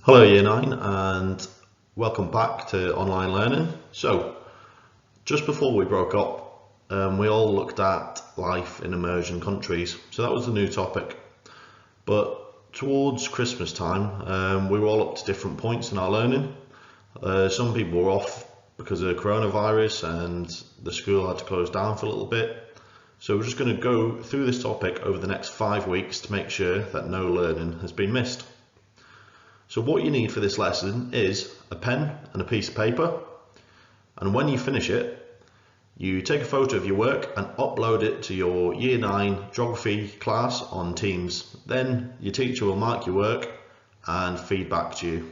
Hello Year 9 and welcome back to online learning. So just before we broke up, we all looked at life in emerging countries. So that was a new topic. But towards Christmas time, we were all up to different points in our learning. Some people were off because of coronavirus and the school had to close down for a little bit. So we're just going to go through this topic over the next 5 weeks to make sure that no learning has been missed. So what you need for this lesson is a pen and a piece of paper, and when you finish it, you take a photo of your work and upload it to your Year 9 geography class on Teams. Then your teacher will mark your work and feed back to you.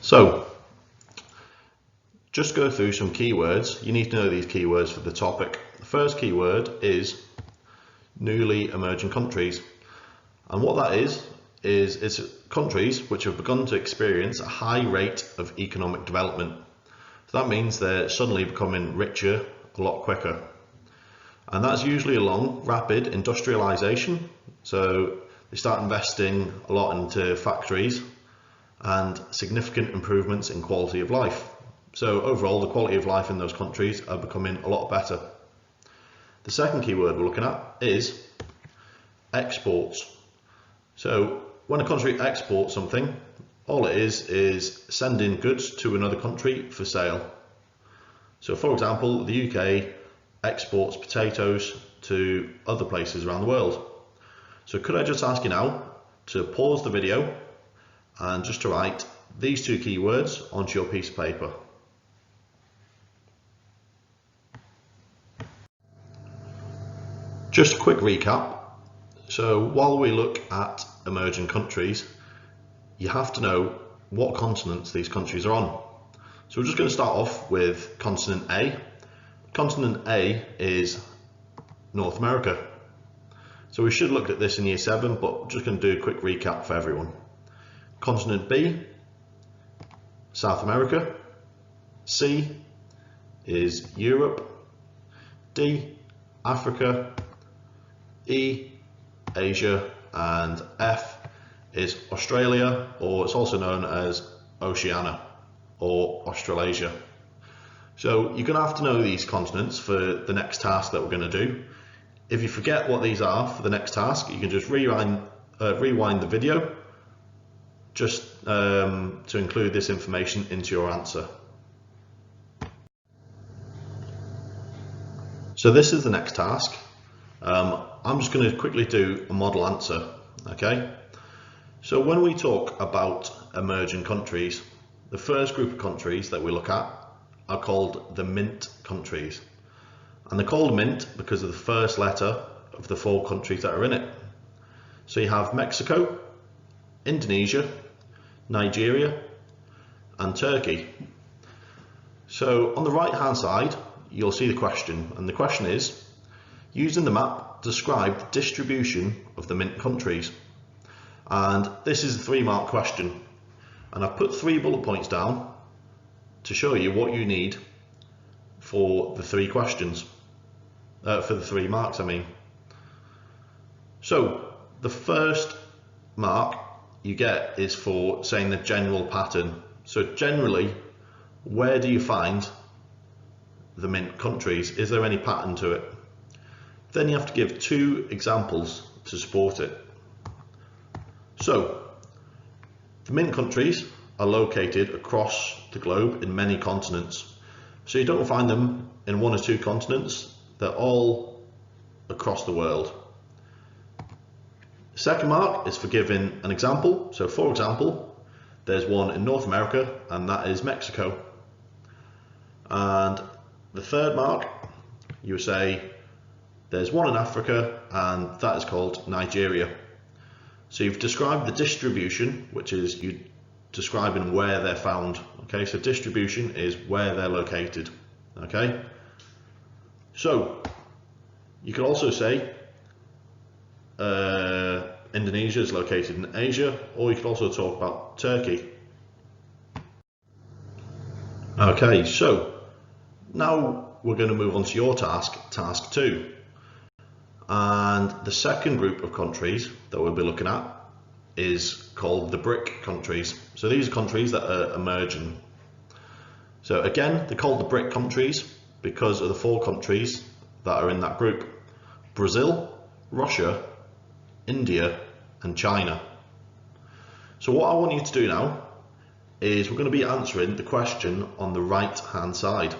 So just go through some keywords. You need to know these keywords for the topic. The first keyword is newly emerging countries, and what that is it's countries which have begun to experience a high rate of economic development. So that means they're suddenly becoming richer a lot quicker. And that's usually along rapid industrialization. So they start investing a lot into factories and significant improvements in quality of life. So overall, the quality of life in those countries are becoming a lot better. The second keyword we're looking at is exports. So when a country exports something, all it is sending goods to another country for sale. So for example, the UK exports potatoes to other places around the world. So could I just ask you now to pause the video and just to write these two keywords onto your piece of paper. Just a quick recap. So while we look at emerging countries, you have to know what continents these countries are on. So we're just going to start off with continent A. Continent A is North America. So we should look at this in Year 7, but we're just going to do a quick recap for everyone. Continent B, South America. C is Europe. D, Africa. E, Asia, and F is Australia, or it's also known as Oceania or Australasia. So you're going to have to know these continents for the next task that we're going to do. If you forget what these are for the next task, you can just rewind the video just to include this information into your answer. So this is the next task. I'm just going to quickly do a model answer, okay? So when we talk about emerging countries, the first group of countries that we look at are called the mint countries. And they're called mint because of the first letter of the 4 countries that are in it. So you have Mexico, Indonesia, Nigeria, and Turkey. So on the right hand side, you'll see the question, and the question is, using the map, describe the distribution of the mint countries. And this is a 3-mark question, and I've put 3 bullet points down to show you what you need for the 3 questions, for the 3 marks I mean. So the first mark you get is for saying the general pattern. So generally, where do you find the mint countries? Is there any pattern to it? Then you have to give 2 examples to support it. So, the mint countries are located across the globe in many continents. So you don't find them in 1 or 2 continents, they're all across the world. Second mark is for giving an example. So for example, there's one in North America, and that is Mexico. And the third mark, you say, there's one in Africa, and that is called Nigeria. So you've described the distribution, which is you describing where they're found. Okay, so distribution is where they're located. Okay, so you could also say Indonesia is located in Asia, or you could also talk about Turkey. Okay, so now we're going to move on to your task, task 2. And the second group of countries that we'll be looking at is called the BRIC countries. So these are countries that are emerging. So again, they're called the BRIC countries because of the 4 countries that are in that group: Brazil, Russia, India and China. So what I want you to do now is we're going to be answering the question on the right hand side,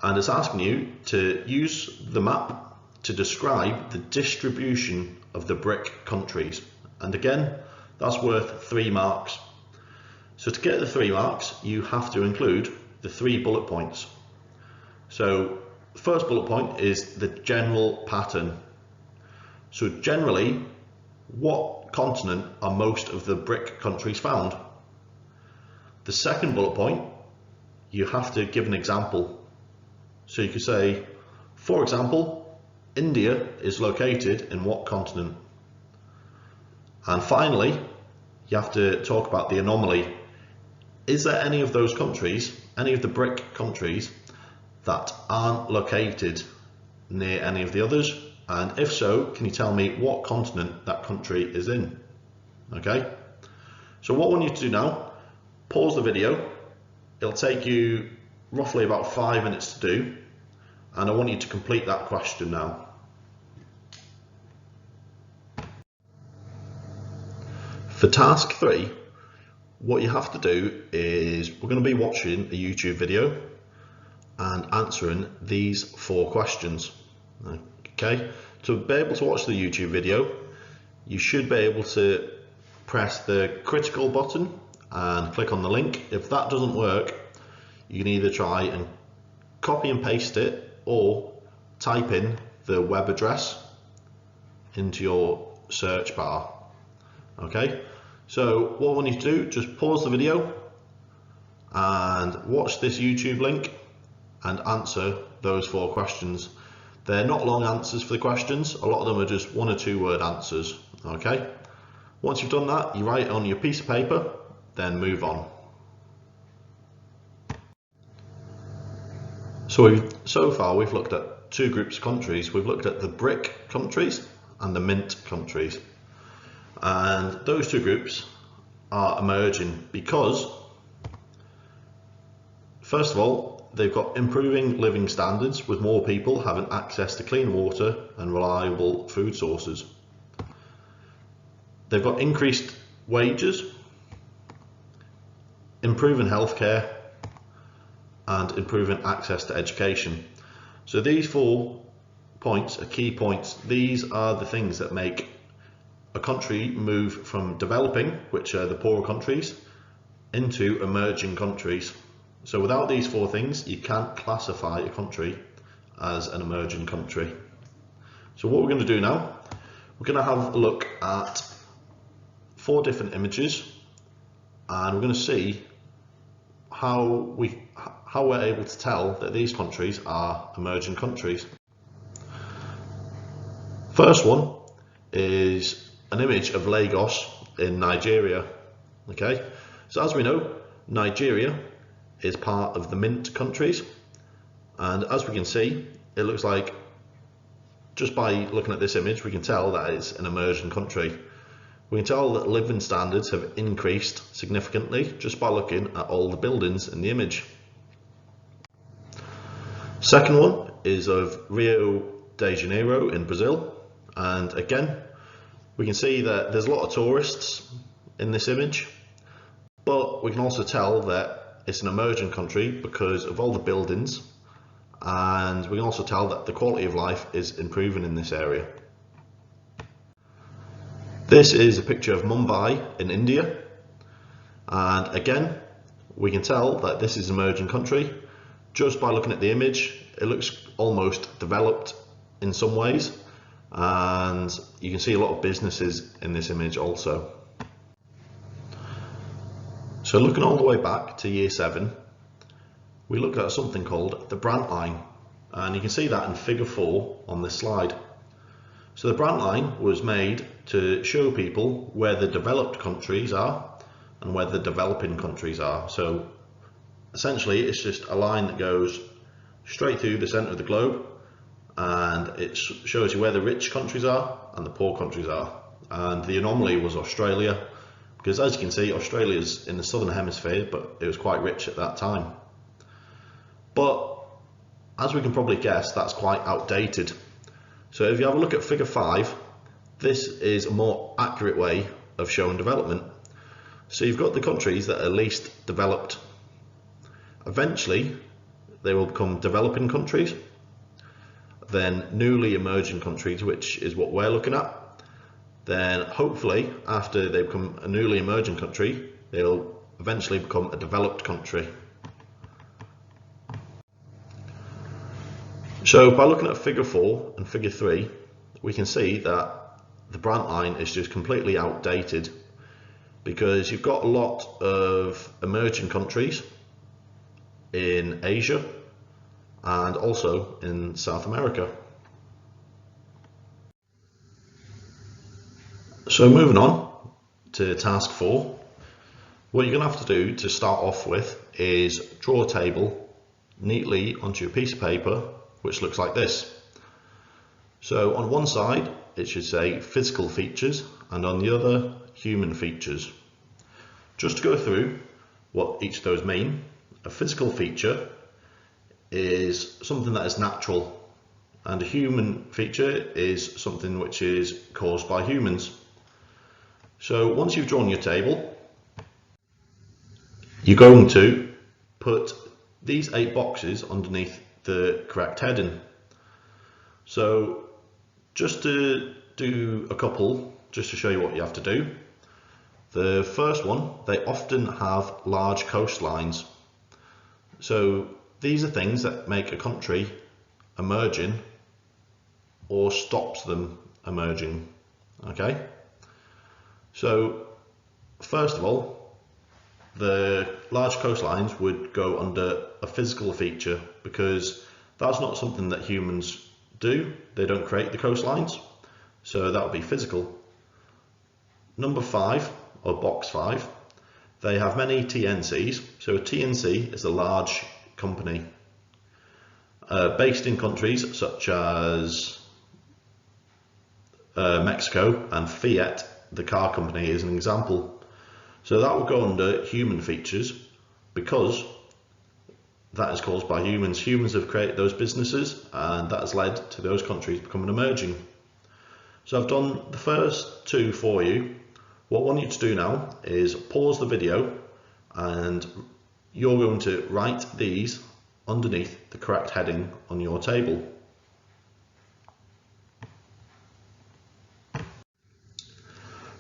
and it's asking you to use the map to describe the distribution of the BRIC countries, and again that's worth 3 marks. So to get the 3 marks you have to include the 3 bullet points. So the first bullet point is the general pattern. So generally, what continent are most of the BRIC countries found? The second bullet point, you have to give an example. So you could say, for example, India is located in what continent? And finally, you have to talk about the anomaly. Is there any of those countries, any of the BRIC countries, that aren't located near any of the others? And if so, can you tell me what continent that country is in? Okay, so what I want you to do now, pause the video. It'll take you roughly about 5 minutes to do, and I want you to complete that question now. For task 3, what you have to do is we're going to be watching a YouTube video and answering these 4 questions. Okay, to be able to watch the YouTube video, you should be able to press the critical button and click on the link. If that doesn't work, you can either try and copy and paste it or type in the web address into your search bar. Okay, so what we need to do, just pause the video and watch this YouTube link and answer those 4 questions. They're not long answers for the questions, a lot of them are just 1 or 2 word answers. Okay, once you've done that, you write it on your piece of paper, then move on. So far we've looked at 2 groups of countries. We've looked at the BRIC countries and the MINT countries, and those 2 groups are emerging because, first of all, they've got improving living standards with more people having access to clean water and reliable food sources. They've got increased wages, improving healthcare and improving access to education. So these 4 points are key points. These are the things that make a country move from developing, which are the poorer countries, into emerging countries. So without these 4 things, you can't classify a country as an emerging country. So what we're going to do now, we're going to have a look at 4 different images, and we're going to see how we're able to tell that these countries are emerging countries. First one is an image of Lagos in Nigeria. Okay, so as we know, Nigeria is part of the MINT countries, and as we can see, it looks like, just by looking at this image, we can tell that it's an emerging country. We can tell that living standards have increased significantly just by looking at all the buildings in the image. Second one is of Rio de Janeiro in Brazil, and again we can see that there's a lot of tourists in this image, but we can also tell that it's an emerging country because of all the buildings, and we can also tell that the quality of life is improving in this area. This is a picture of Mumbai in India, and again we can tell that this is an emerging country just by looking at the image. It looks almost developed in some ways, and you can see a lot of businesses in this image also. So looking all the way back to year 7, we looked at something called the Brandt line, and you can see that in figure 4 on this slide. So the Brandt line was made to show people where the developed countries are and where the developing countries are. So essentially it's just a line that goes straight through the centre of the globe, and it shows you where the rich countries are and the poor countries are. and the anomaly was Australia, because as you can see, Australia's in the southern hemisphere, but it was quite rich at that time. But as we can probably guess, that's quite outdated. So if you have a look at figure 5, this is a more accurate way of showing development. So you've got the countries that are least developed. Eventually, they will become developing countries, then newly emerging countries, which is what we're looking at. Then hopefully, after they become a newly emerging country, they'll eventually become a developed country. So by looking at figure 4 and figure 3, we can see that the Brandt line is just completely outdated, because you've got a lot of emerging countries in Asia and also in South America. So moving on to task 4, what you're going to have to do to start off with is draw a table neatly onto your piece of paper, which looks like this. So on one side it should say physical features, and on the other human features. Just to go through what each of those mean, a physical feature is something that is natural, and a human feature is something which is caused by humans. So once you've drawn your table, you're going to put these 8 boxes underneath the correct heading. So just to do a couple, just to show you what you have to do. The first one, they often have large coastlines. So these are things that make a country emerging or stops them emerging. Okay? So first of all, the large coastlines would go under a physical feature, because that's not something that humans do. They don't create the coastlines, so that would be physical. Number 5, or box 5, they have many TNCs. So a TNC is a large company based in countries such as Mexico, and Fiat, the car company, is an example. So that will go under human features, because that is caused by humans. Humans have created those businesses, and that has led to those countries becoming emerging. So I've done the first 2 for you. What I want you to do now is pause the video, and you're going to write these underneath the correct heading on your table.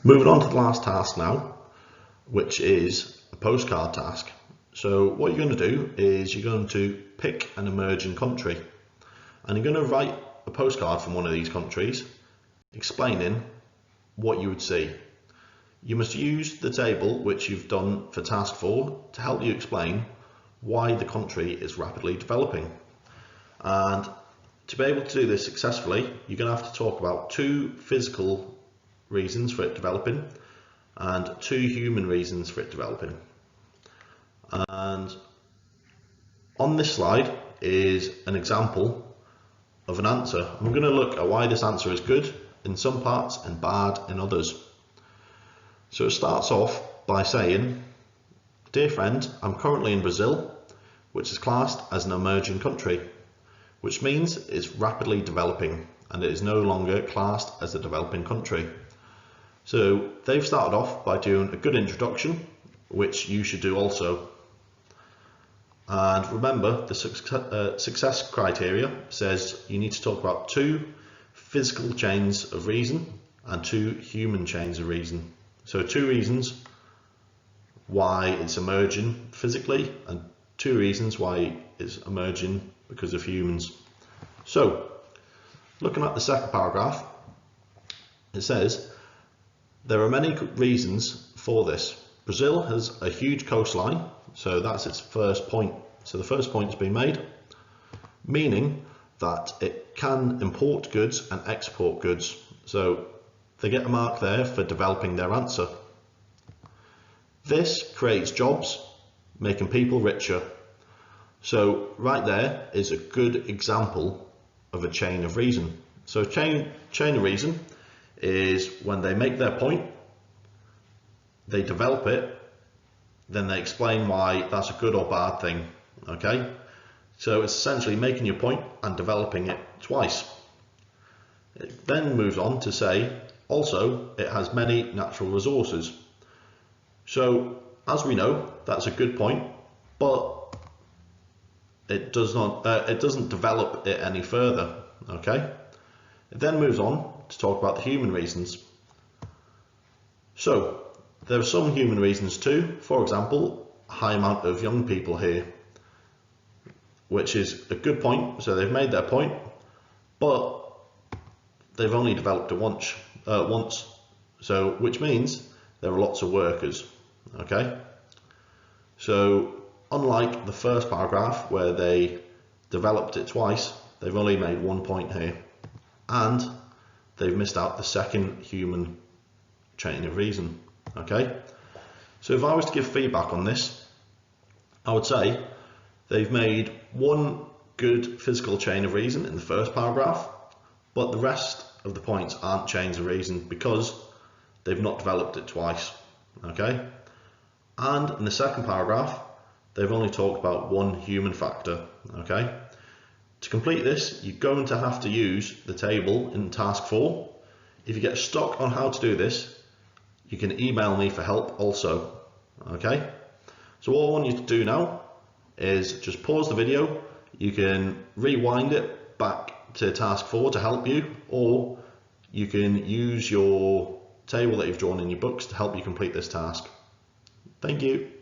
Moving on to the last task now, which is a postcard task. So what you're going to do is you're going to pick an emerging country, and you're going to write a postcard from one of these countries explaining what you would see. You must use the table which you've done for task 4 to help you explain why the country is rapidly developing. And to be able to do this successfully, you're going to have to talk about 2 physical reasons for it developing and 2 human reasons for it developing. And on this slide is an example of an answer. I'm going to look at why this answer is good in some parts and bad in others. So it starts off by saying, "Dear friend, I'm currently in Brazil, which is classed as an emerging country, which means it's rapidly developing, and it is no longer classed as a developing country." So they've started off by doing a good introduction, which you should do also. And remember, the success criteria says you need to talk about 2 physical chains of reason and 2 human chains of reason. So 2 reasons why it's emerging physically, and 2 reasons why it's emerging because of humans. So looking at the second paragraph, it says, "There are many reasons for this. Brazil has a huge coastline," so that's its first point. So the first point has been made, meaning that it can import goods and export goods. So they get a mark there for developing their answer. "This creates jobs, making people richer." So right there is a good example of a chain of reason. So chain of reason is when they make their point, they develop it, then they explain why that's a good or bad thing, okay? So it's essentially making your point and developing it twice. It then moves on to say, also, it has many natural resources. So, as we know, that's a good point, but it doesn't develop it any further, okay? It then moves on to talk about the human reasons. So, there are some human reasons too. For example, a high amount of young people here, which is a good point. So they've made their point, but they've only developed it once. So which means there are lots of workers. Okay. So unlike the first paragraph where they developed it twice, they've only made 1 point here, and they've missed out the second human chain of reason. Okay, so if I was to give feedback on this, I would say they've made one good physical chain of reason in the first paragraph, but the rest of the points aren't chains of reason because they've not developed it twice. Okay, and in the second paragraph, they've only talked about one human factor. Okay, to complete this, you're going to have to use the table in task 4. If you get stuck on how to do this, you can email me for help also. Okay, so what I want you to do now is just pause the video. You can rewind it back to task 4 to help you, or you can use your table that you've drawn in your books to help you complete this task. Thank you.